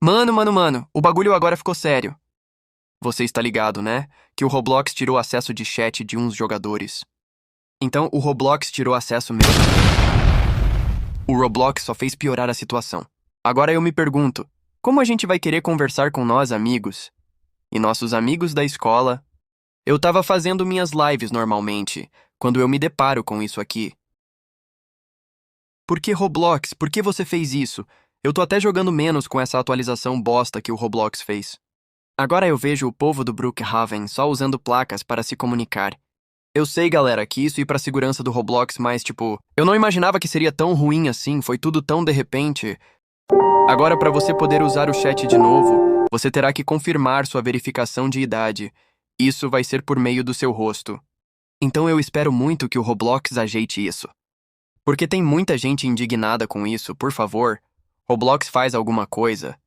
Mano, o bagulho agora ficou sério. Você está ligado, né? Que o Roblox tirou acesso de chat de uns jogadores. Então, o Roblox tirou acesso mesmo. O Roblox só fez piorar a situação. Agora eu me pergunto, como a gente vai querer conversar com nós amigos? E nossos amigos da escola? Eu tava fazendo minhas lives normalmente, quando eu me deparo com isso aqui. Por que Roblox? Por que você fez isso? Eu tô até jogando menos com essa atualização bosta que o Roblox fez. Agora eu vejo o povo do Brookhaven só usando placas para se comunicar. Eu sei, galera, que isso ir pra segurança do Roblox, mas tipo, eu não imaginava que seria tão ruim assim, foi tudo tão de repente. Agora, para você poder usar o chat de novo, você terá que confirmar sua verificação de idade. Isso vai ser por meio do seu rosto. Então eu espero muito que o Roblox ajeite isso. Porque tem muita gente indignada com isso, por favor. Roblox faz alguma coisa.